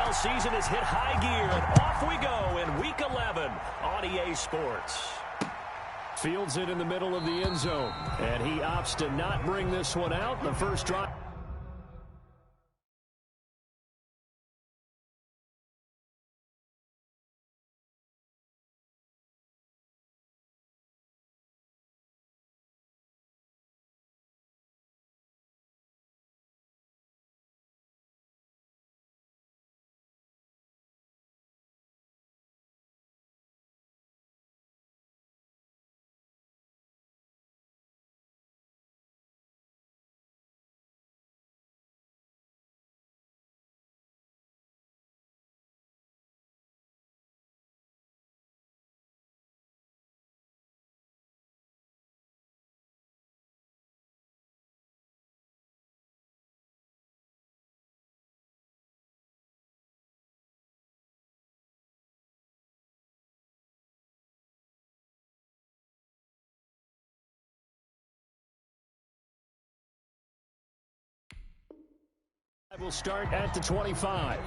NFL season has hit high gear, and off we go in Week 11 on EA Sports. Fields it in the middle of the end zone, and he opts to not bring this one out. The first drive. Will start at the 25.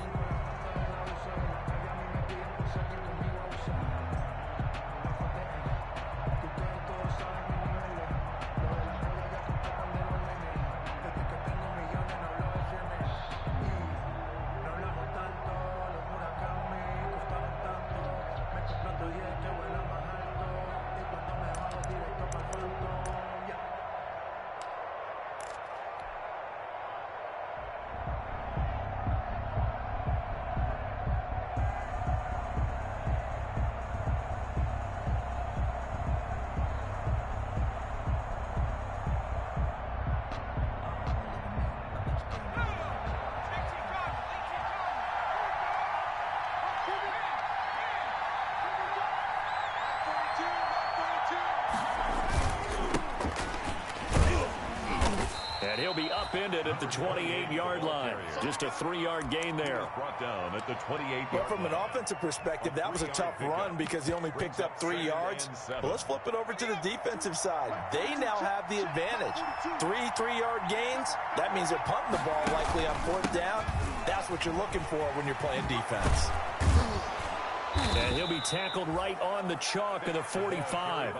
And he'll be upended at the 28-yard line. Just a 3-yard gain there. Brought down at the 28-yard But from an offensive perspective, that was a tough run because he only picked up 3 yards. But let's flip it over to the defensive side. They now have the advantage. 3-3-yard gains, that means they're punting the ball likely on 4th down. That's what you're looking for when you're playing defense. And he'll be tackled right on the chalk of the 45.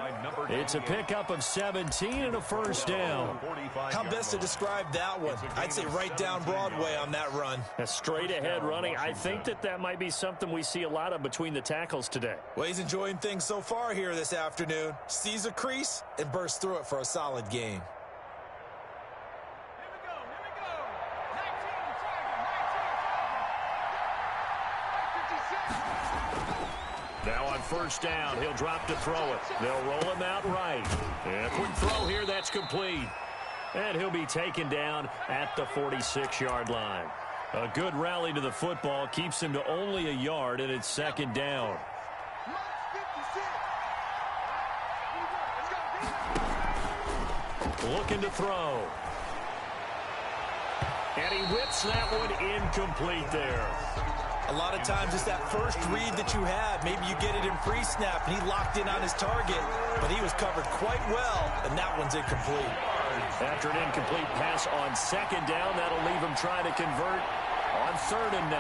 It's a pickup of 17 and a first down. How best to describe that one? I'd say right down Broadway on that run. A straight ahead running. I think that might be something we see a lot of between the tackles today. Well, he's enjoying things so far here this afternoon. Sees a crease and bursts through it for a solid gain. Now on first down, he'll drop to throw it. They'll roll him out right. And a quick throw here, that's complete. And he'll be taken down at the 46-yard line. A good rally to the football keeps him to only a yard, and it's second down. Looking to throw. And he whips that one incomplete there. A lot of times it's that first read that you have. Maybe you get it in pre-snap, and he locked in on his target, but he was covered quite well, and that one's incomplete. After an incomplete pass on second down, that'll leave him trying to convert on 3rd and 9.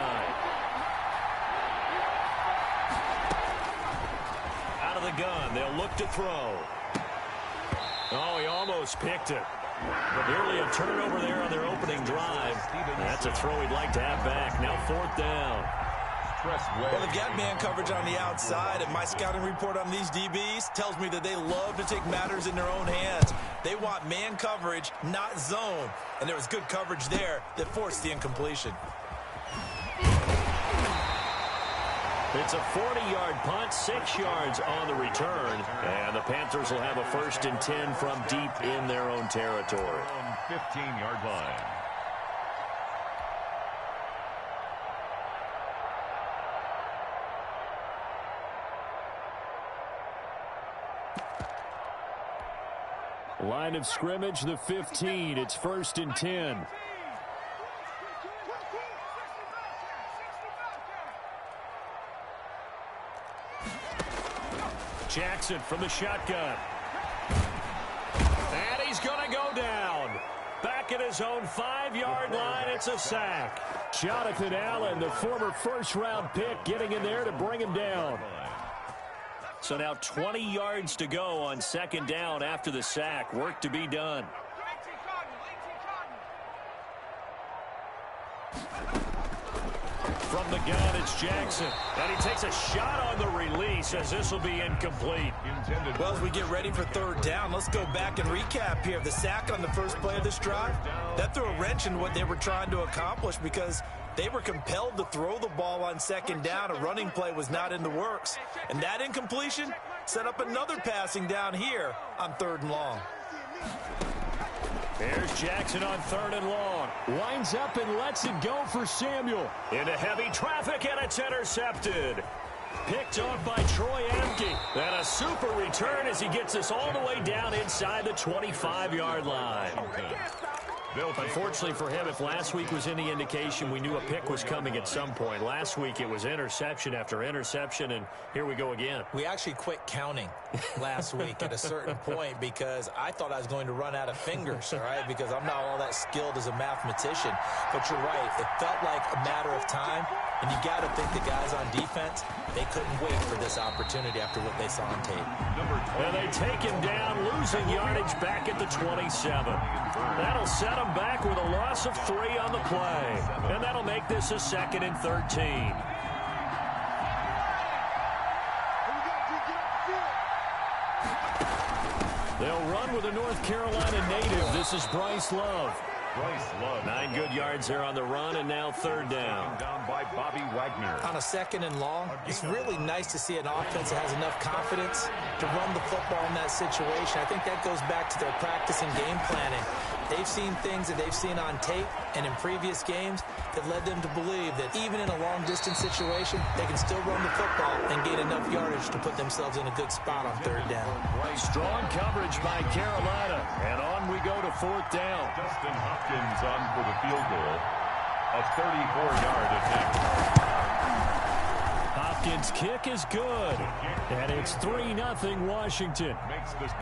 Out of the gun, they'll look to throw. Oh, he almost picked it. But nearly a turnover there on their opening drive. That's a throw he'd like to have back. Now 4th down. Well, they've got man coverage on the outside, and my scouting report on these DBs tells me that they love to take matters in their own hands. They want man coverage, not zone. And there was good coverage there that forced the incompletion. It's a 40-yard punt, 6 yards on the return. And the Panthers will have a 1st and 10 from deep in their own territory. 15-yard line. Line of scrimmage, the 15. It's 1st and 10. Jackson from the shotgun. And he's going to go down. Backing at his own 5-yard line. It's a sack. Jonathan Allen, the former first-round pick, getting in there to bring him down. So now 20 yards to go on second down after the sack. Work to be done. From the gun, it's Jackson. And he takes a shot on the release as this will be incomplete. Well, as we get ready for third down, let's go back and recap here. The sack on the first play of this drive, that threw a wrench in what they were trying to accomplish because they were compelled to throw the ball on second down. A running play was not in the works. And that incompletion set up another passing down here on third and long. There's Jackson on third and long. Winds up and lets it go for Samuel. Into heavy traffic, and it's intercepted. Picked off by Troy Emke. And a super return as he gets us all the way down inside the 25-yard line. Unfortunately for him, if last week was any indication, we knew a pick was coming at some point. Last week it was interception after interception, and here we go again. We actually quit counting last week at a certain point because I thought I was going to run out of fingers, all right, because I'm not all that skilled as a mathematician. But you're right. It felt like a matter of time, and you got to think the guys on defense, they couldn't wait for this opportunity after what they saw on tape. And they take him down, losing yardage back at the 27. That'll set him back with a loss of 3 on the play. And that'll make this a 2nd and 13. They'll run with a North Carolina native. This is Bryce Love. 9 good yards there on the run, and now third down. Down by Bobby Wagner. On a 2nd and long, it's really nice to see an offense that has enough confidence to run the football in that situation. I think that goes back to their practice and game planning. They've seen things that they've seen on tape and in previous games that led them to believe that even in a long-distance situation, they can still run the football and gain enough yardage to put themselves in a good spot on third down. Strong coverage by Carolina, and on we go to fourth down. Justin Hopkins on for the field goal. A 34-yard attempt. Hopkins' kick is good, and it's 3-0 Washington.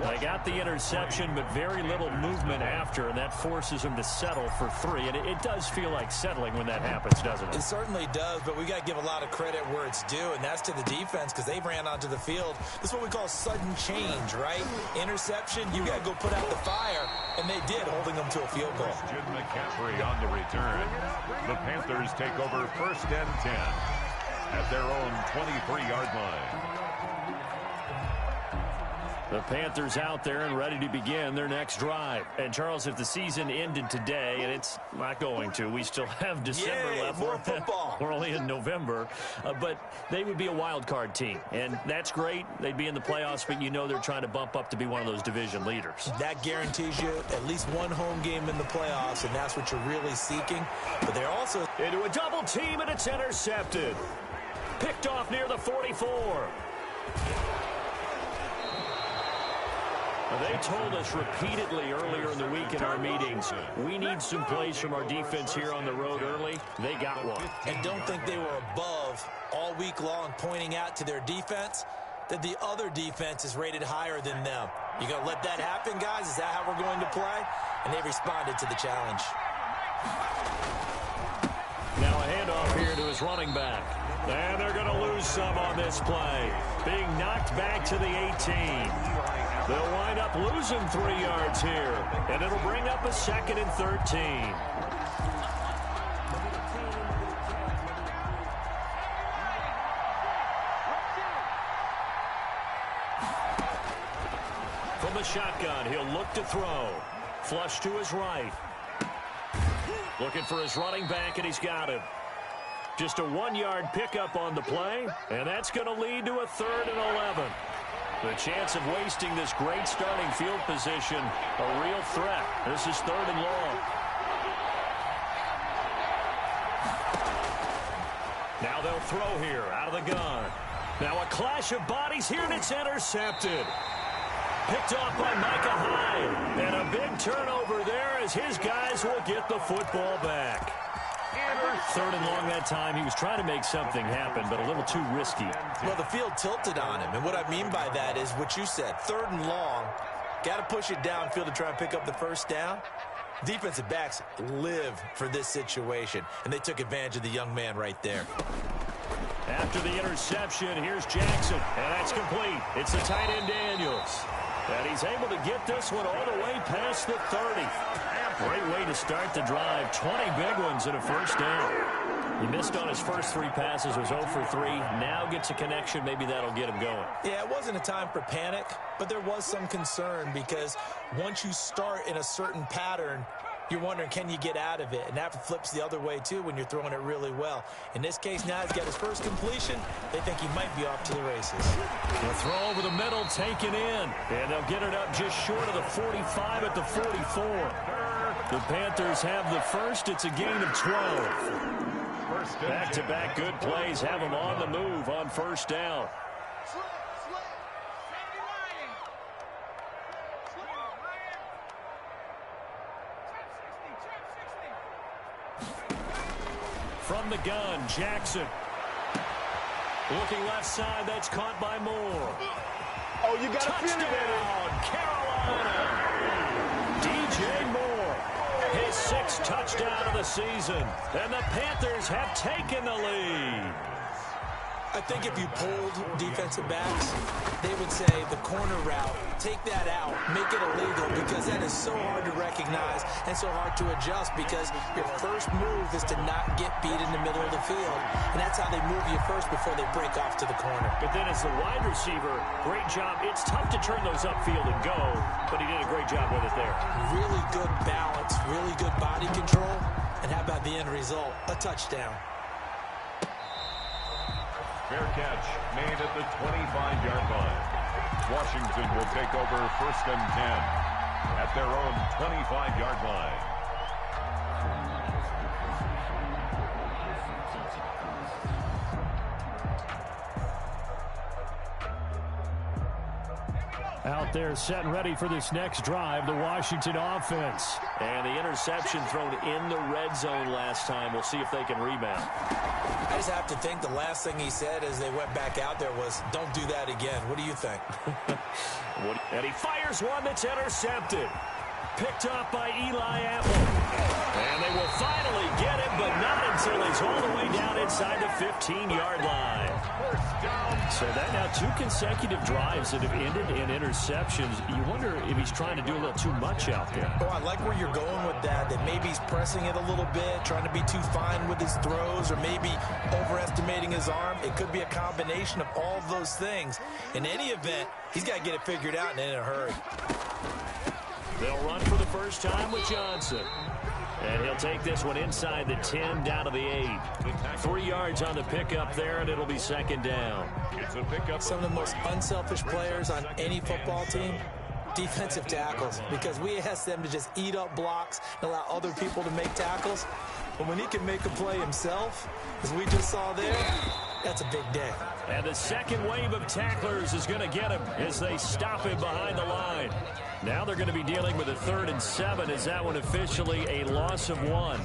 They got the interception, but very little movement after, and that forces them to settle for 3. And it does feel like settling when that happens, doesn't it? It certainly does, but we got to give a lot of credit where it's due, and that's to the defense because they ran onto the field. This is what we call sudden change, right? Interception, you got to go put out the fire, and they did, holding them to a field goal. Jim McCaffrey on the return. The Panthers take over 1st and 10 at their own 23-yard line. The Panthers out there and ready to begin their next drive. And, Charles, if the season ended today, and it's not going to, we still have December left. More football. We're only in November. But they would be a wild card team. And that's great. They'd be in the playoffs, but you know they're trying to bump up to be one of those division leaders. That guarantees you at least one home game in the playoffs, and that's what you're really seeking. But they're also into a double team, and it's intercepted. Picked off near the 44. They told us repeatedly earlier in the week in our meetings, we need some plays from our defense here on the road early. They got one. And don't think they were above all week long pointing out to their defense that the other defense is rated higher than them. You going to let that happen, guys? Is that how we're going to play? And they responded to the challenge. Now a handoff here to his running back. And they're going to lose some on this play. Being knocked back to the 18. They'll wind up losing 3 yards here. And it'll bring up a 2nd and 13. From the shotgun, he'll look to throw. Flush to his right. Looking for his running back, and he's got him. Just a 1-yard pickup on the play, and that's going to lead to a 3rd and 11. The chance of wasting this great starting field position, a real threat. This is 3rd and long. Now they'll throw here out of the gun. Now a clash of bodies here, and it's intercepted. Picked off by Micah Hyde. And a big turnover there as his guys will get the football back. 3rd and long that time. He was trying to make something happen, but a little too risky. Well, the field tilted on him. And what I mean by that is what you said. 3rd and long. Got to push it downfield to try and pick up the first down. Defensive backs live for this situation, and they took advantage of the young man right there. After the interception, here's Jackson, and that's complete. It's the tight end Daniels. And he's able to get this one all the way past the 30. Great way to start the drive. 20 big ones and a first down. He missed on his first 3 passes, was 0 for 3. Now gets a connection. Maybe that'll get him going. Yeah, it wasn't a time for panic, but there was some concern because once you start in a certain pattern, you're wondering, can you get out of it? And that flips the other way, too, when you're throwing it really well. In this case, now he's got his first completion. They think he might be off to the races. The throw over the middle, taken in. And they'll get it up just short of the 45 at the 44. The Panthers have the first. It's a gain of 12. Back-to-back good plays have them on the move on first down. From the gun, Jackson. Looking left side, that's caught by Moore. Oh, you got to feel it, Touchdown, Carolina. DJ Moore, his 6th touchdown of the season. And the Panthers have taken the lead. I think if you polled defensive backs, they would say the corner route, take that out, make it illegal, because that is so hard to recognize and so hard to adjust, because your first move is to not get beat in the middle of the field. And that's how they move you first before they break off to the corner. But then as the wide receiver, great job. It's tough to turn those upfield and go, but he did a great job with it there. Really good balance, really good body control. And how about the end result? A touchdown. Fair catch made at the 25-yard line. Washington will take over 1st and 10 at their own 25-yard line. Out there set and ready for this next drive, the Washington offense. And the interception thrown in the red zone last time. We'll see if they can rebound. I just have to think the last thing he said as they went back out there was, don't do that again. What do you think? And he fires one that's intercepted. Picked up by Eli Apple. And they will finally get it, but not until he's all the way down inside the 15-yard line. So that now 2 consecutive drives that have ended in interceptions. You wonder if he's trying to do a little too much out there. Oh, I like where you're going with that maybe he's pressing it a little bit, trying to be too fine with his throws, or maybe overestimating his arm. It could be a combination of all of those things. In any event, he's got to get it figured out and in a hurry. They'll run for the first time with Johnson. And he'll take this one inside the 10 down to the 8. 3 yards on the pickup there, and it'll be 2nd down. It's a pickup. Some of the most unselfish players on any football team, defensive tackles, because we ask them to just eat up blocks and allow other people to make tackles. But when he can make a play himself, as we just saw there, that's a big day. And the second wave of tacklers is going to get him as they stop him behind the line. Now they're going to be dealing with a 3rd and 7. Is that one officially a loss of 1?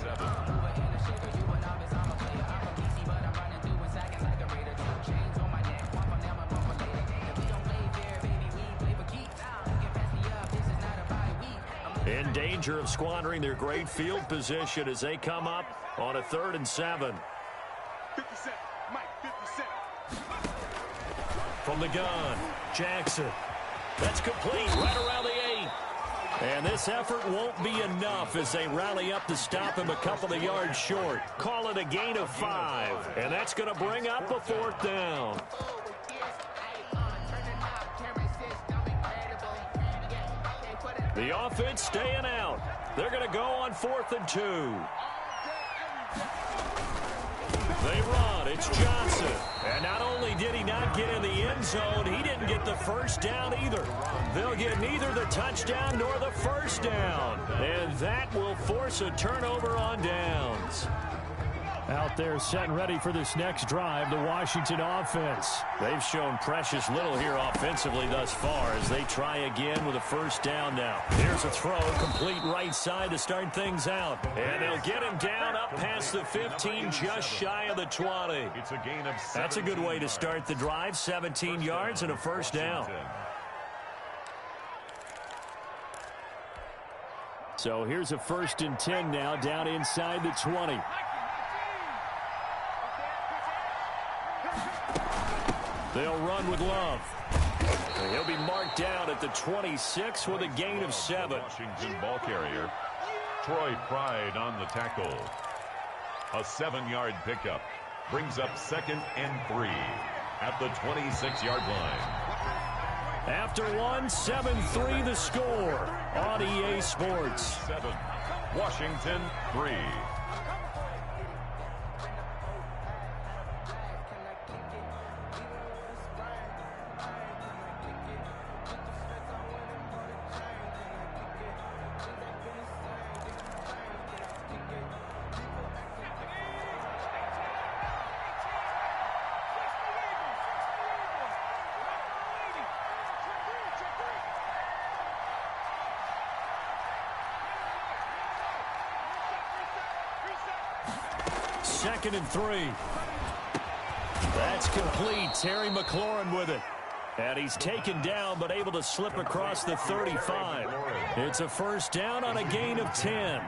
In danger of squandering their great field position as they come up on a 3rd and 7. 57, Mike, 57. From the gun, Jackson. That's complete right around the 8. And this effort won't be enough as they rally up to stop him a couple of yards short. Call it a gain of 5. And that's going to bring up a 4th down. The offense staying out. They're going to go on 4th and 2. They run. It's Johnson. And not only did he not get in the end zone, he didn't get the first down either. They'll get neither the touchdown nor the first down. And that will force a turnover on downs. Out there set and ready for this next drive, the Washington offense. They've shown precious little here offensively thus far as they try again with a first down now. Here's a throw, complete right side to start things out. And they'll get him down up past the 15, just shy of the 20. It's a gain of 17. That's a good way to start the drive, 17 yards and a first down. So here's a 1st and 10 now down inside the 20. They'll run with Love. And he'll be marked down at the 26 with a gain of 7. Washington ball carrier. Troy Pride on the tackle. A 7-yard pickup brings up 2nd and 3 at the 26-yard line. After one, 7-3 the score on EA Sports. 7, Washington 3. Second and 3. That's complete. Terry McLaurin with it. And he's taken down but able to slip across the 35. It's a 1st down on a gain of 10.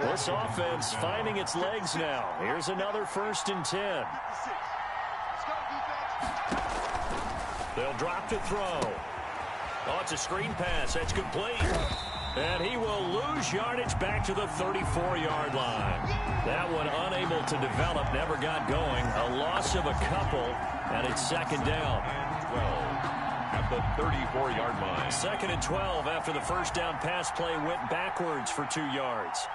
This offense finding its legs now. Here's another 1st and 10. They'll drop to throw. Oh, it's a screen pass. That's complete. And he will lose yardage back to the 34-yard line. That one unable to develop, never got going. A loss of a couple, and it's 2nd down. And 12 at the 34-yard line. 2nd and 12 after the 1st down pass play went backwards for 2 yards.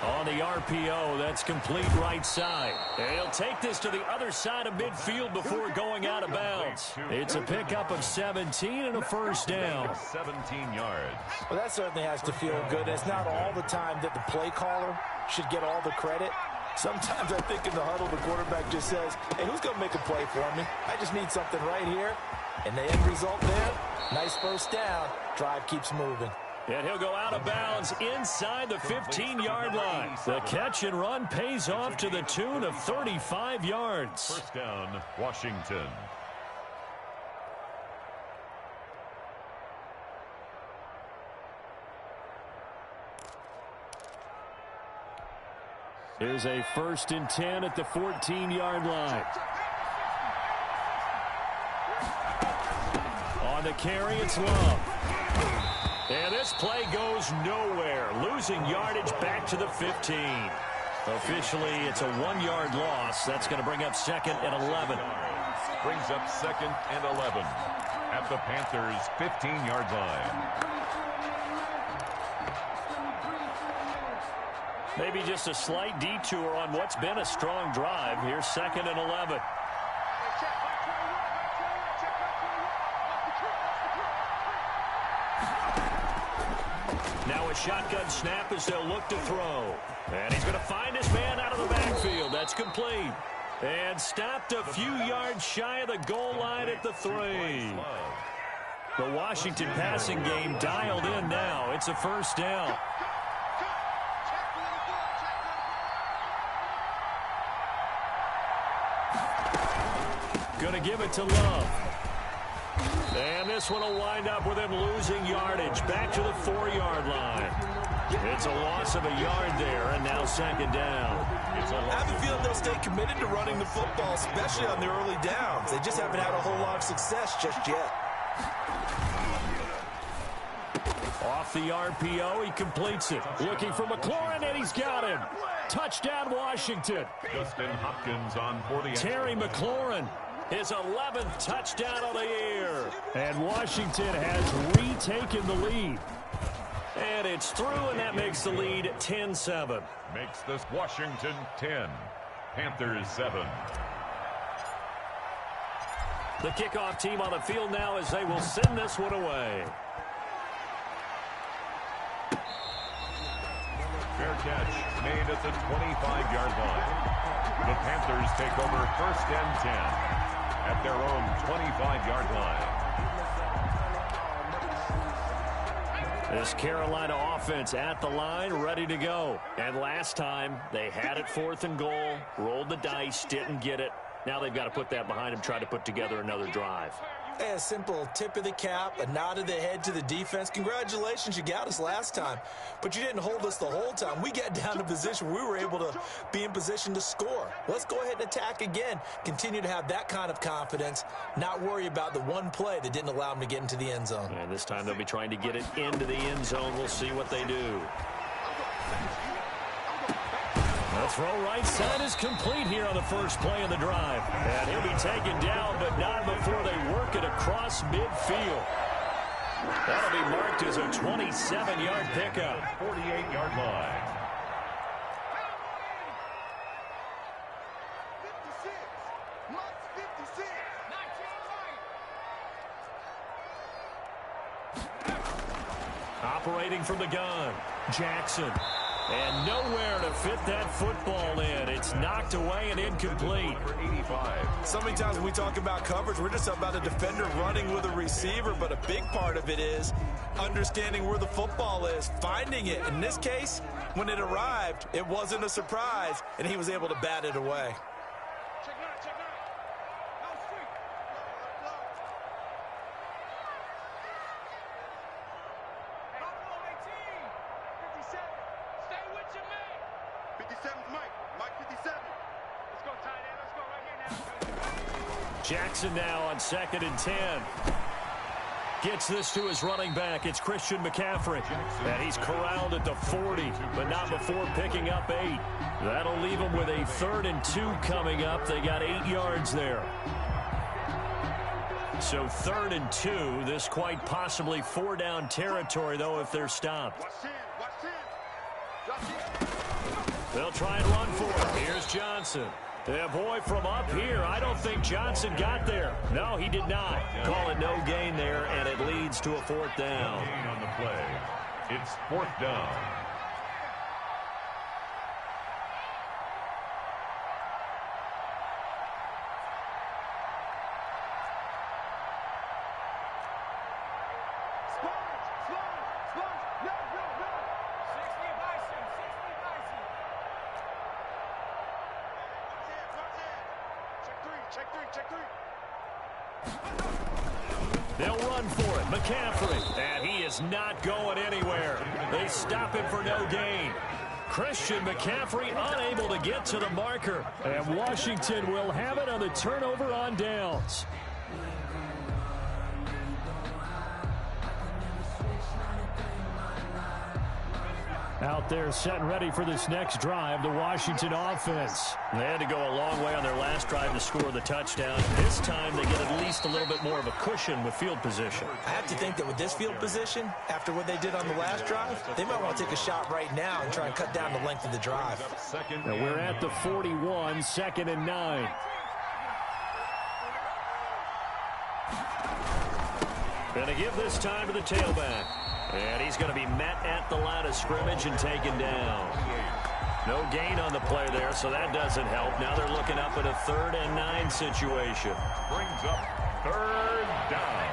On the RPO, that's complete right side. And he'll take this to the other side of midfield before going out of bounds. It's a pickup of 17 and a 1st down. 17 yards. Well, that certainly has to feel good. It's not all the time that the play caller should get all the credit. Sometimes I think in the huddle, the quarterback just says, hey, who's going to make a play for me? I just need something right here. And the end result there, nice 1st down. Drive keeps moving. And he'll go out of bounds inside the 15-yard line. The catch and run pays off to the tune of 35 yards. 1st down, Washington. Here's a 1st and 10 at the 14-yard line. On the carry, it's Love. And this play goes nowhere, losing yardage back to the 15. Officially, it's a 1-yard loss. That's going to bring up 2nd and 11. Brings up 2nd and 11 at the Panthers' 15-yard line. Maybe just a slight detour on what's been a strong drive. Here's 2nd and 11. Now a shotgun snap as they'll look to throw. And he's going to find his man out of the backfield. That's complete. And stopped a few yards shy of the goal line at the 3. The Washington passing game dialed in now. It's a 1st down. Going to give it to Love. And this one will wind up with him losing yardage back to the 4-yard line. It's a loss of a yard there, and now 2nd down. I have a feeling they'll stay committed to running the football, especially on the early downs. They just haven't had a whole lot of success just yet. Off the RPO, he completes it. Looking for McLaurin, and he's got him. Touchdown, Washington. Justin Hopkins on for the Terry McLaurin. His 11th touchdown of the year. And Washington has retaken the lead. And it's through, and that makes the lead 10-7. Makes this Washington 10, Panthers 7. The kickoff team on the field now as they will send this one away. Fair catch made at the 25-yard line. The Panthers take over 1st and 10 at their own 25-yard line. This Carolina offense at the line, ready to go. And last time, they had it 4th and goal, rolled the dice, didn't get it. Now they've got to put that behind them, try to put together another drive. Hey, a simple tip of the cap, a nod of the head to the defense. Congratulations, you got us last time, but you didn't hold us the whole time. We got down to position we were able to be in position to score. Let's go ahead and attack again. Continue to have that kind of confidence, not worry about the one play that didn't allow them to get into the end zone. And this time they'll be trying to get it into the end zone. We'll see what they do. The throw right side is complete here on the first play of the drive. And he'll be taken down, but not before they work it across midfield. That'll be marked as a 27-yard pickup. 48-yard line. 56. Must 56. Operating from the gun, Jackson. And nowhere to fit that football in. It's knocked away and incomplete. So many times when we talk about coverage, we're just about a defender running with a receiver, but a big part of it is understanding where the football is, finding it. In this case, when it arrived, it wasn't a surprise, and he was able to bat it away. Check nine, check nine. No street. Buffalo 18. 57. Stay with your man. 57's Mike. Mike 57. Let's go, tight end. Let's go right here now. Jackson now on 2nd and 10. Gets this to his running back. It's Christian McCaffrey. And he's corralled at the 40, but not before picking up 8. That'll leave him with a 3rd and 2 coming up. They got 8 yards there. So 3rd and 2. This quite possibly 4-down territory, though, if they're stopped. Watch in. Watch in. Drop in. They'll try and run for it. Here's Johnson. Yeah, boy, from up here, I don't think Johnson got there. No, he did not. Call it no gain there, and it leads to a 4th down. Gain on the play. It's 4th down. They'll run for it. McCaffrey. And he is not going anywhere. They stop him for no gain. Christian McCaffrey unable to get to the marker. And Washington will have it on the turnover on downs. Out there set and ready for this next drive, the Washington offense. They had to go a long way on their last drive to score the touchdown. This time they get at least a little bit more of a cushion with field position. I have to think that with this field position, after what they did on the last drive, they might want to take a shot right now and try and cut down the length of the drive. Now we're at the 41, 2nd and 9. Gonna give this time to the tailback. And he's going to be met at the line of scrimmage and taken down. No gain on the play there, so that doesn't help. Now they're looking up at a 3rd and 9 situation. Brings up 3rd down.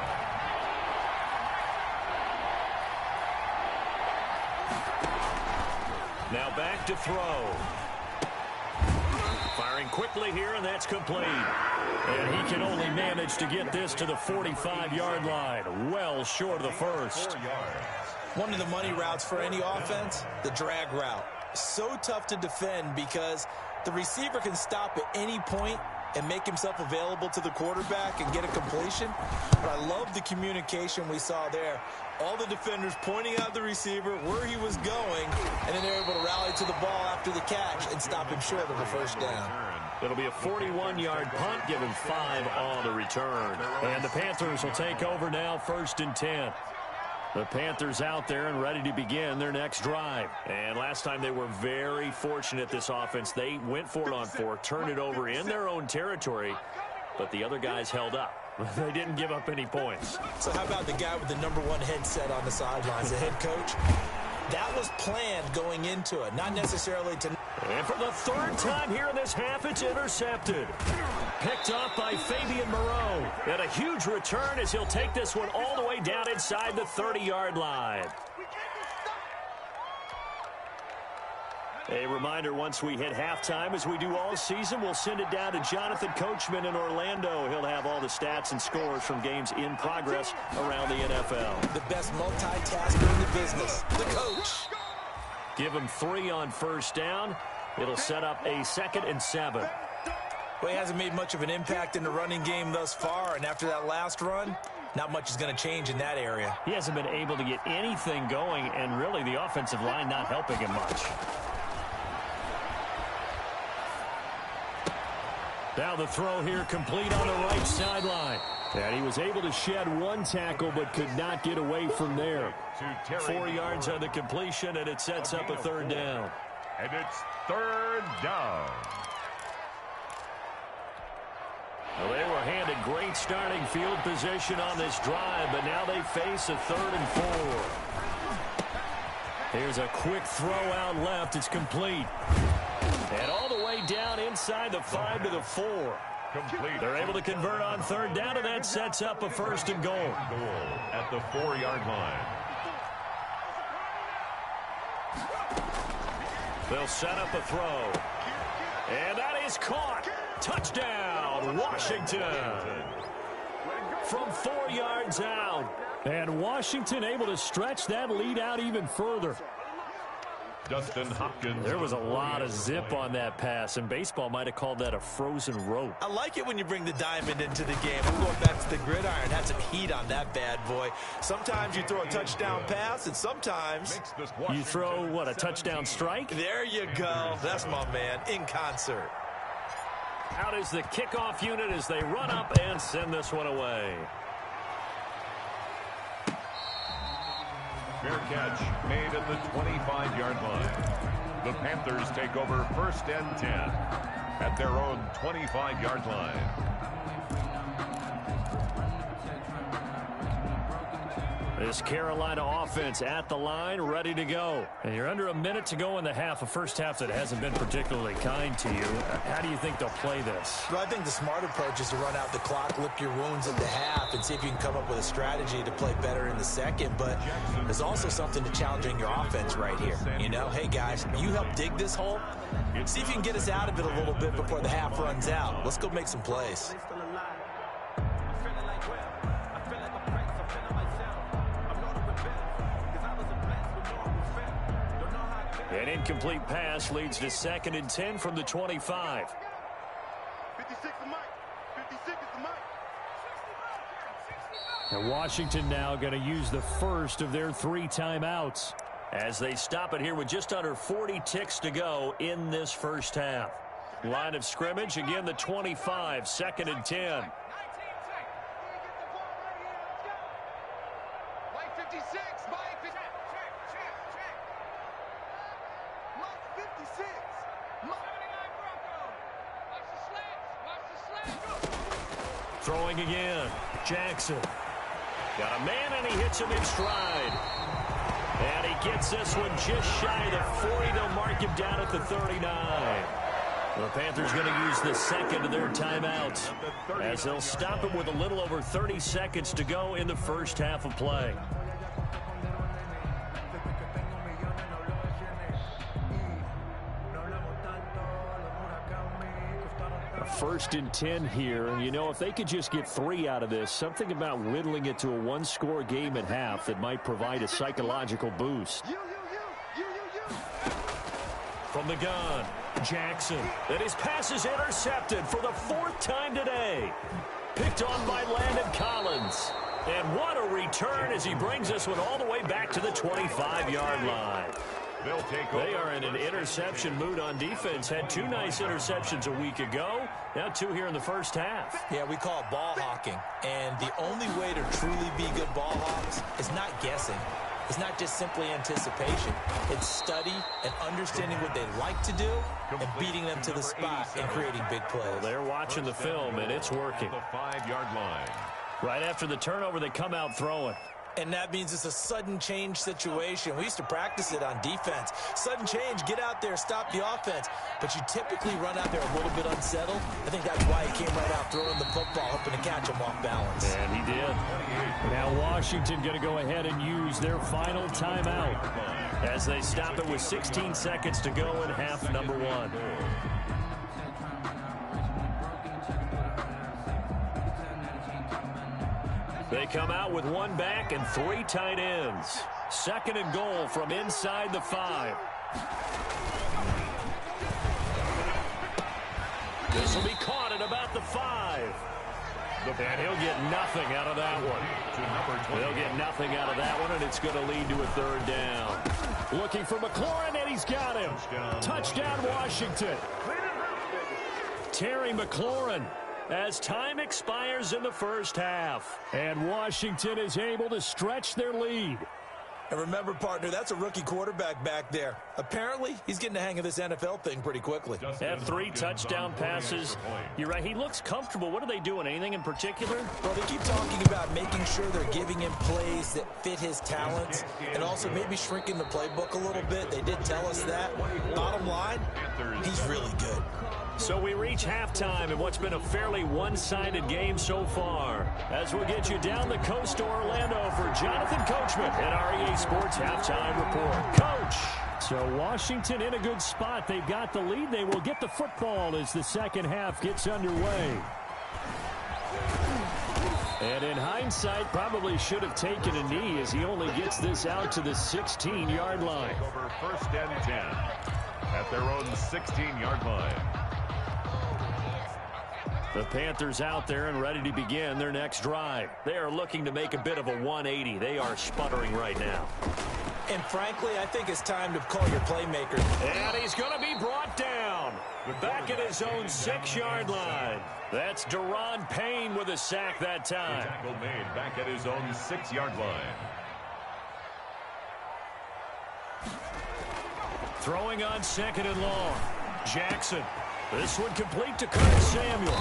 Now back to throw. Firing quickly here, and that's complete. And he can only manage to get this to the 45-yard line, well short of the first. 4 yards. One of the money routes for any offense, the drag route. So tough to defend because the receiver can stop at any point and make himself available to the quarterback and get a completion. But I love the communication we saw there. All the defenders pointing out the receiver, where he was going, and then they're able to rally to the ball after the catch and stop him short of a first down. It'll be a 41-yard punt, given 5 on the return. And the Panthers will take over now, 1st and 10. The Panthers out there and ready to begin their next drive. And last time they were very fortunate, this offense. They went for it on 4, turned it over in their own territory, but the other guys held up. They didn't give up any points. So how about the guy with the #1 headset on the sidelines, the head coach? That was planned going into it, not necessarily to... And for the 3rd time here in this half, it's intercepted. Picked off by Fabian Moreau. And a huge return as he'll take this one all the way down inside the 30-yard line. A reminder, once we hit halftime, as we do all season, we'll send it down to Jonathan Coachman in Orlando. He'll have all the stats and scores from games in progress around the NFL. The best multitasker in the business, the coach. Give him 3 on first down. It'll set up a 2nd and 7. Well, he hasn't made much of an impact in the running game thus far, and after that last run, not much is going to change in that area. He hasn't been able to get anything going, and really the offensive line not helping him much. Now the throw here complete on the right sideline. And he was able to shed 1 tackle but could not get away from there. 4 yards on the completion, and it sets up a 3rd down. And it's 3rd down. Well, they were handed great starting field position on this drive, but now they face a 3rd and 4. Here's a quick throw out left. It's complete. And all the way down inside the 5 to the 4. Complete. They're able to convert on 3rd down, and that sets up a 1st and goal. At the 4-yard line. They'll set up a throw. And that is caught. Touchdown, Washington. From 4 yards out. And Washington able to stretch that lead out even further. Dustin Hopkins. There was a lot of zip on that pass, and baseball might have called that a frozen rope. I like it when you bring the diamond into the game. I'm going back to the gridiron. Had some heat on that bad boy. Sometimes you throw a touchdown pass, and sometimes you throw, what, a touchdown strike? There you go. That's my man, in concert. Out is the kickoff unit as they run up and send this one away. Fair catch made at the 25-yard line. The Panthers take over 1st and 10 at their own 25-yard line. This Carolina offense at the line, ready to go. And you're under a minute to go in the half, a first half that hasn't been particularly kind to you. How do you think they'll play this? Well, I think the smart approach is to run out the clock, lick your wounds at the half, and see if you can come up with a strategy to play better in the second. But there's also something to challenging your offense right here. You know, hey, guys, you help dig this hole. See if you can get us out of it a little bit before the half runs out. Let's go make some plays. An incomplete pass leads to 2nd and 10 from the 25. 56 is Mike. 56 is the Mike. And Washington now going to use the first of their 3 timeouts as they stop it here with just under 40 ticks to go in this first half. Line of scrimmage, again the 25, 2nd and 10. Mike 56. Mike 56. Mike 56. Throwing again. Jackson. Got a man, and he hits him in stride. And he gets this one just shy of the 40. They'll mark him down at the 39. The Panthers going to use the 2nd of their timeouts as they'll stop it with a little over 30 seconds to go in the first half of play. A 1st and 10 here, and you know, if they could just get 3 out of this, something about whittling it to a 1-score game at half that might provide a psychological boost. From the gun, Jackson. And his pass is intercepted for the 4th time today. Picked on by Landon Collins. And what a return as he brings this one all the way back to the 25-yard line. They are in an interception mood on defense. Had 2 nice interceptions a week ago. Now 2 here in the first half. Yeah, we call it ball hawking. And the only way to truly be good ball hawks is not guessing. It's not just simply anticipation. It's study and understanding what they like to do and beating them to the spot and creating big plays. Well, they're watching the film, and it's working. The 5-yard line. Right after the turnover, they come out throwing. And that means it's a sudden change situation. We used to practice it on defense. Sudden change, get out there, stop the offense. But you typically run out there a little bit unsettled. I think that's why he came right out throwing the football, hoping to catch him off balance. And he did. Now Washington going to go ahead and use their final timeout. as they stop it with 16 seconds to go in half number one. They come out with one back and three tight ends. Second and goal from inside the 5. This will be caught at about the 5. And he'll get nothing out of that one. They'll get nothing out of that one, and it's going to lead to a third down. Looking for McLaurin, and he's got him. Touchdown, Washington. Terry McLaurin, as time expires in the first half. And Washington is able to stretch their lead. And remember, partner, that's a rookie quarterback back there. Apparently, he's getting the hang of this NFL thing pretty quickly. Have 3 touchdown passes. You're right, he looks comfortable. What are they doing? Anything in particular? Well, they keep talking about making sure they're giving him plays that fit his talents and also maybe shrinking the playbook a little bit. They did tell us that. Bottom line, he's really good. So we reach halftime in what's been a fairly one-sided game so far. As we'll get you down the coast to Orlando for Jonathan Coachman at our EA Sports Halftime Report. Coach! So Washington in a good spot. They've got the lead. They will get the football as the second half gets underway. And in hindsight, probably should have taken a knee as he only gets this out to the 16-yard line. Over first and 10 at their own 16-yard line. The Panthers out there and ready to begin their next drive. They are looking to make a bit of a 180. They are sputtering right now. And frankly, I think it's time to call your playmaker. And he's going to be brought down. Back at his own 6-yard line. That's Deron Payne with a sack that time. The tackle made back at his own 6-yard line. Throwing on second and long. Jackson. This one complete to Curtis Samuel.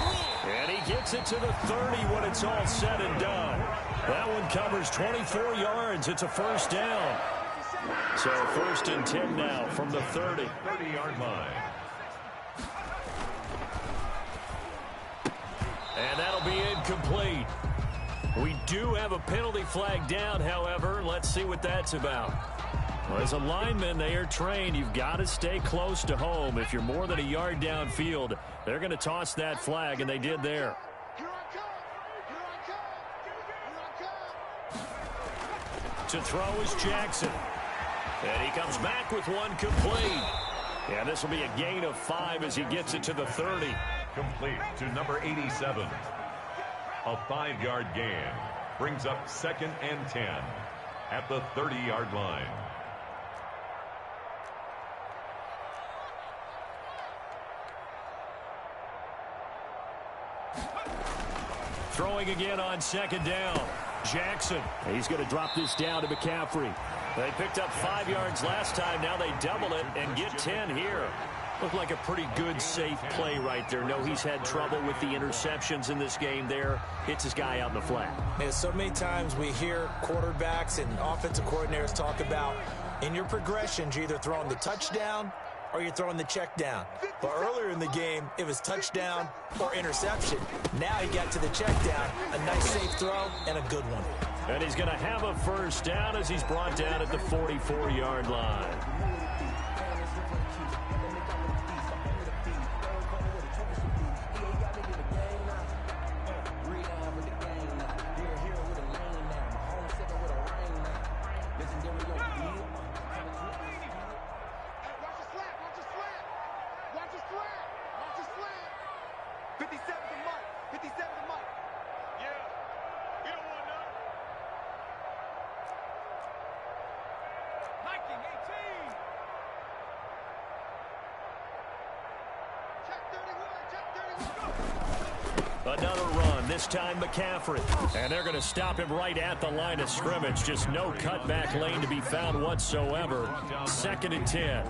And he gets it to the 30 when it's all said and done. That one covers 24 yards. It's a first down. So first and 10 now from the 30. 30-yard line. And that'll be incomplete. We do have a penalty flag down, however. Let's see what that's about. Well, as a lineman, they are trained. You've got to stay close to home. If you're more than a yard downfield, they're going to toss that flag, and they did there. To throw is Jackson. And he comes back with one complete. And this will be a gain of 5 as he gets it to the 30. Complete to number 87. A 5-yard gain brings up second and 10 at the 30-yard line. Throwing again on second down. Jackson. He's going to drop this down to McCaffrey. They picked up 5 yards last time. Now they double it and get 10 here. Looked like a pretty good, safe play right there. No, he's had trouble with the interceptions in this game there. Hits his guy out in the flat. Man, so many times we hear quarterbacks and offensive coordinators talk about in your progressions, you're either throwing the touchdown or you're throwing the check down. But earlier in the game, it was touchdown or interception. Now he got to the check down, a nice safe throw, and a good one. And he's going to have a first down as he's brought down at the 44-yard line. Another run, this time McCaffrey. And they're going to stop him right at the line of scrimmage. Just no cutback lane to be found whatsoever. Second and 10.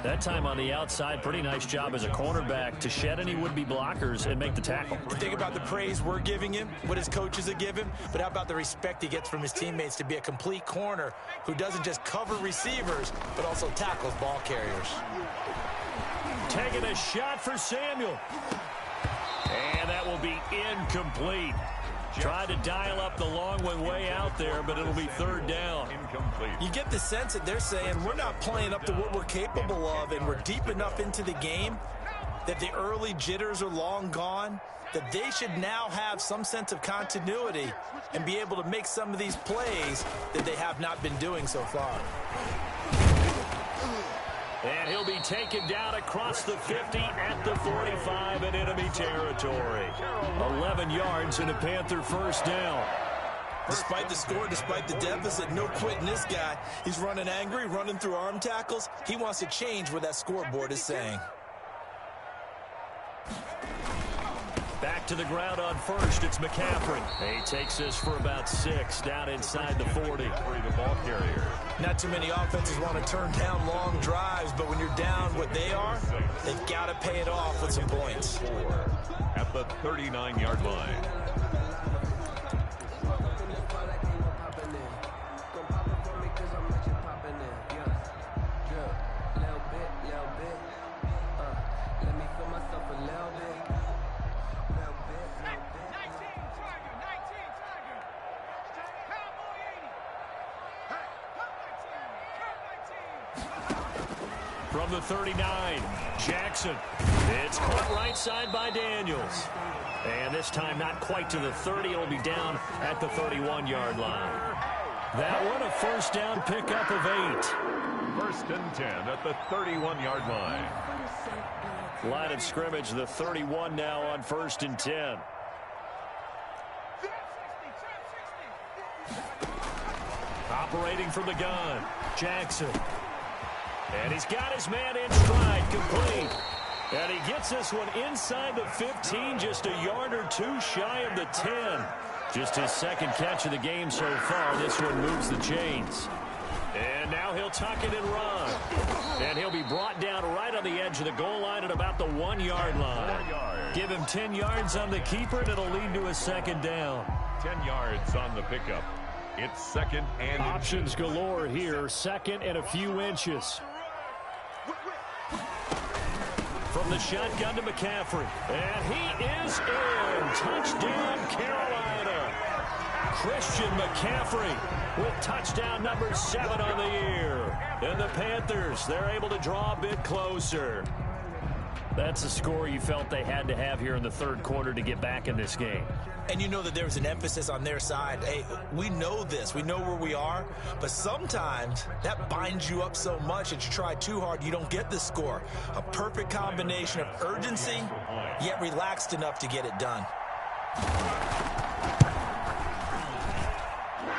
That time on the outside, pretty nice job as a cornerback to shed any would-be blockers and make the tackle. Think about the praise we're giving him, what his coaches have given, but how about the respect he gets from his teammates to be a complete corner who doesn't just cover receivers, but also tackles ball carriers. Taking a shot for Samuel. And that will be incomplete. Tried to dial up the long one way out there, but it'll be third down. Incomplete. You get the sense that they're saying we're not playing up to what we're capable of, and we're deep enough into the game that the early jitters are long gone, that they should now have some sense of continuity and be able to make some of these plays that they have not been doing so far. And he'll be taken down across the 50 at the 45 in enemy territory. 11 yards and a Panther first down. Despite the score, despite the deficit, no quitting this guy. He's running angry, running through arm tackles. He wants to change what that scoreboard is saying. Back to the ground on first. It's McCaffrey. He takes this for about 6 down inside the 40. The ball carrier. Not too many offenses want to turn down long drives, but when you're down what they are, they've got to pay it off with some points. At the 39-yard line. From the 39, Jackson. It's caught right side by Daniels. And this time not quite to the 30. It'll be down at the 31-yard line. That one a first down pickup of 8. First and 10 at the 31-yard line. Line of scrimmage, the 31 now on first and 10. Operating from the gun, Jackson. And he's got his man in stride, complete. And he gets this one inside the 15, just a yard or two shy of the 10. Just his second catch of the game so far. This one moves the chains. And now he'll tuck it and run. And he'll be brought down right on the edge of the goal line at about the 1-yard line. Give him 10 yards on the keeper, and it'll lead to a second down. 10 yards on the pickup. It's second and options galore here. Second and a few inches. From the shotgun to McCaffrey. And he is in. Touchdown, Carolina. Christian McCaffrey with touchdown number 7 on the year. And the Panthers, they're able to draw a bit closer. That's a score you felt they had to have here in the third quarter to get back in this game. And you know that there was an emphasis on their side. Hey, we know this. We know where we are. But sometimes that binds you up so much that you try too hard, you don't get the score. A perfect combination of urgency, yet relaxed enough to get it done.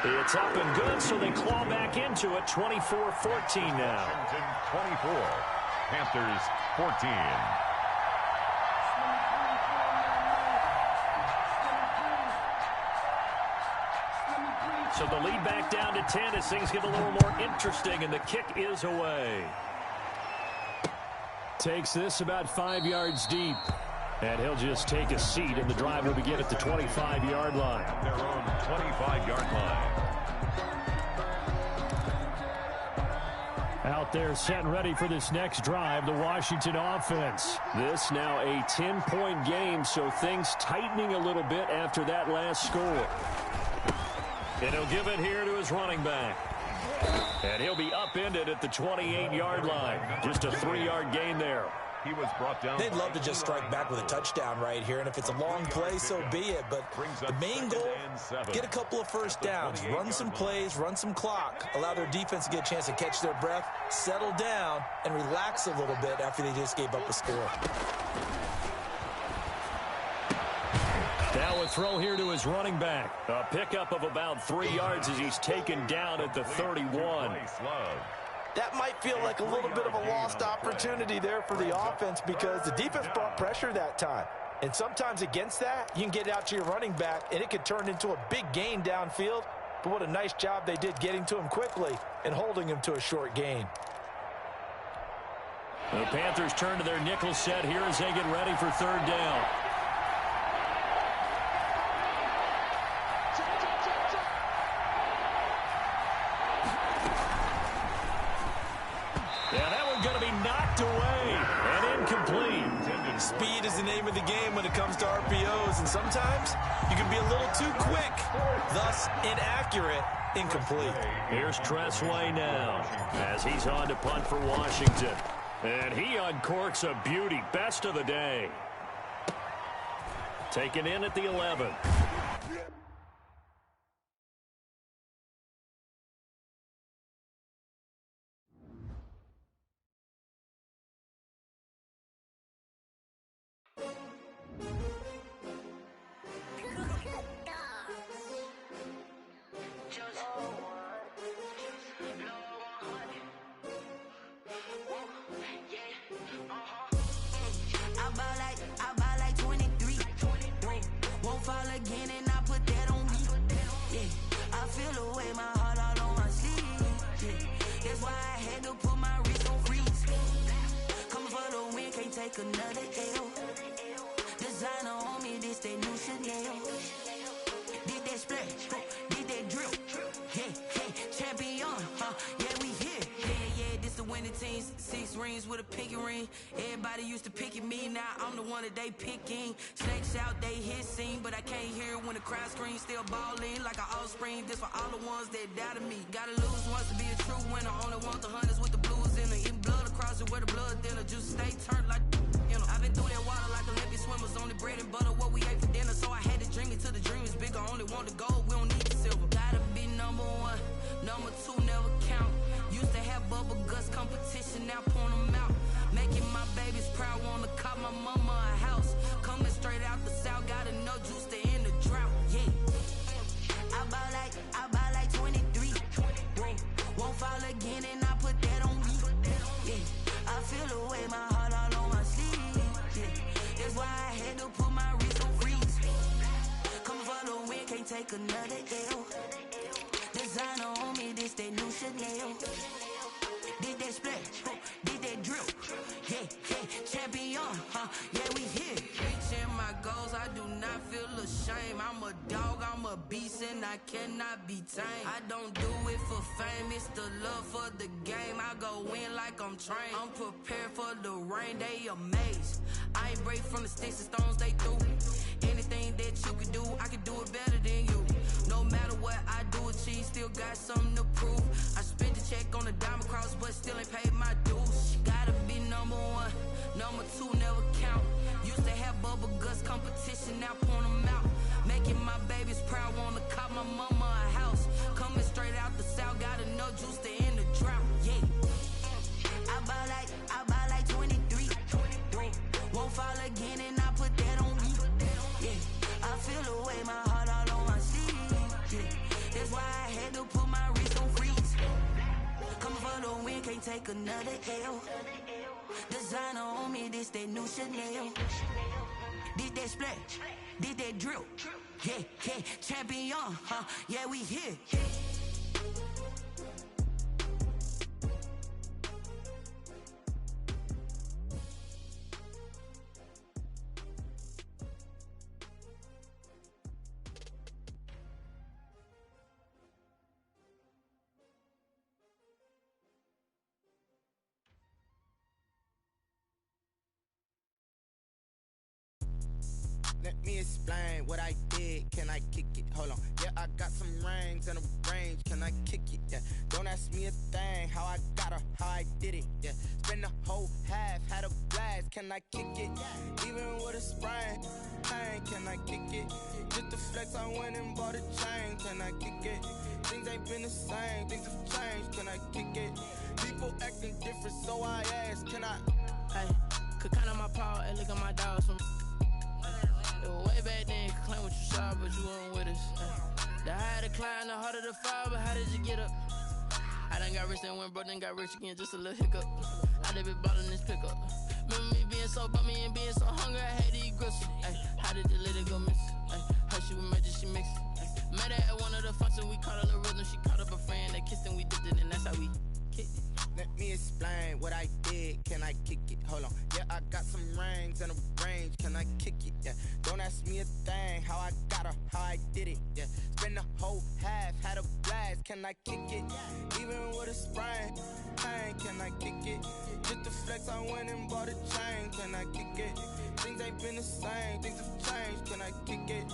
It's up and good, so they claw back into it. 24-14 now. 24. Panthers 14. So the lead back down to 10 as things get a little more interesting, and the kick is away. Takes this about 5 yards deep. And he'll just take a seat, and the drive will begin at the 25-yard line. Their own 25-yard line. Out there set and ready for this next drive, the Washington offense. This now a 10-point game, so things tightening a little bit after that last score. And he'll give it here to his running back. And he'll be upended at the 28-yard line. Just a 3-yard gain there. He was brought down. They'd love to just strike back with a touchdown right here, and if it's a long play, so be it. But the main goal, get a couple of first downs, run some plays, run some clock, allow their defense to get a chance to catch their breath, settle down, and relax a little bit after they just gave up a score. Now a throw here to his running back. A pickup of about 3 yards as he's taken down at the 31. That might feel like a little bit of a lost opportunity there for the offense because the defense brought pressure that time. And sometimes against that, you can get out to your running back, and it could turn into a big gain downfield. But what a nice job they did getting to him quickly and holding him to a short gain. The Panthers turn to their nickel set here as they get ready for third down. Yeah, that one's going to be knocked away and incomplete. Speed is the name of the game when it comes to RPOs, and sometimes you can be a little too quick, thus inaccurate, incomplete. Here's Tressway now as he's on to punt for Washington. And he uncorks a beauty. Best of the day. Taken in at the 11. Another L. Designer on me, this that new Chanel. Did that splash, did that drill. Yeah, champion, yeah, we here. Yeah, this the winning teams. 6 rings with a pinky ring. Everybody used to picking me, now I'm the one that they picking. Snakes out, they hissing, but I can't hear when the crowd screams. Still balling like an offspring. This for all the ones that doubted me. Gotta lose once to be a true winner. Only want the hunters with the blues in it. Eating blood across it where the blood thinner. Juice stay turned like. I've been through that water like Olympic swimmers. Only bread and butter, what we ate for dinner. So I had to dream it till the dream is bigger. Only want the gold, we don't need the silver. Gotta be number 1, number 2 never count. Used to have bubble guts competition, now point them out. Making my babies proud, wanna cop my mama a house. Coming straight out the south, gotta know juice to end the drought. Yeah, I buy like 23. Won't fall again and I put that on me. Yeah, I feel the way my heart all on my sleeve. That's why I had to put my wrist on freeze. Coming for the win, can't take another L. Designer on me, this that new Chanel. Did that splash, did that drill. Yeah, champion, yeah, we here. Reaching my goals, I do not feel ashamed. I'm a dog, I'm a beast, and I cannot be tamed. I don't do it for fame, it's the love for the game. I go in like I'm trained. I'm prepared for the rain, they amazed. I ain't break from the sticks and stones they threw. Anything that you can do, I can do it better than you. No matter what I do, achieve, still got something to prove. I spent the check on the diamond cross, but still ain't paid my dues. Gotta be number 1, number 2 never count. Used to have bubble guts competition, now point them out. Making my babies proud, wanna cop my mama a house. Coming straight out the south, gotta know juice to end the drought. Yeah, I buy like 23. Won't fall again and I put that on me. Yeah, I feel the way my heart all on my sleeve. Yeah, that's why I had to put my wrist on freeze. Coming for the win, can't take another L. Designer on me, this that new Chanel. Did that splash, did that drill. Yeah, champion, yeah, we here. Let me explain what I did. Can I kick it? Hold on. Yeah, I got some rings and a range. Can I kick it? Yeah. Don't ask me a thing. How I got her, how I did it. Yeah. Spend the whole half, had a blast. Can I kick it? Even with a sprain. Pain, can I kick it? Just the flex, I went and bought a chain. Can I kick it? Things ain't been the same. Things have changed. Can I kick it? People acting different, so I ask. Can I? Hey, could count on my paw and look at my dogs from. Way back then, could claim what you saw, but you weren't with us. The higher the climb, the harder the fall, but how did you get up? I done got rich, then went broke, then got rich again, just a little hiccup. I done been ballin' this pickup. Remember me being so bummy and being so hungry, I had to eat gristle. How did the lady go miss? How she was magic, she mixed. Met her at one of the functions, we caught her the rhythm, she caught up a friend, they kissed and we dipped it, and that's how we kicked it. Let me explain what I did. Can I kick it? Hold on. Yeah, I got some rings and a range. Can I kick it? Yeah. Don't ask me a thing. How I got her, how I did it. Yeah. Spend the whole half, had a blast. can I kick it? Even with a sprain, pain, can I kick it? Just the flex, I went and bought a chain, can I kick it? Things ain't been the same, things have changed, can I kick it?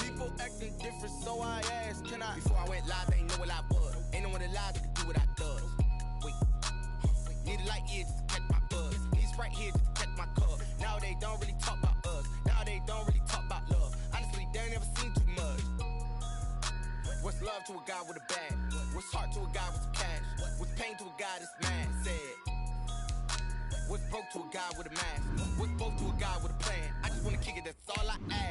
People acting different, so I asked, can I? Before I went live, they ain't know what I was. Ain't no one alive that could do what I does. Wait, need a light here just to catch my buzz. Need Sprite here just to catch my cup. Now they don't really talk about us. Now they don't really talk about love. Honestly, they ain't never seen too much. What's love to a guy with a bag? What's heart to a guy with some cash? What's pain to a guy that's mad? Said. What's broke to a guy with a mask? What's both to a guy with a plan? I just wanna kick it, that's all I ask.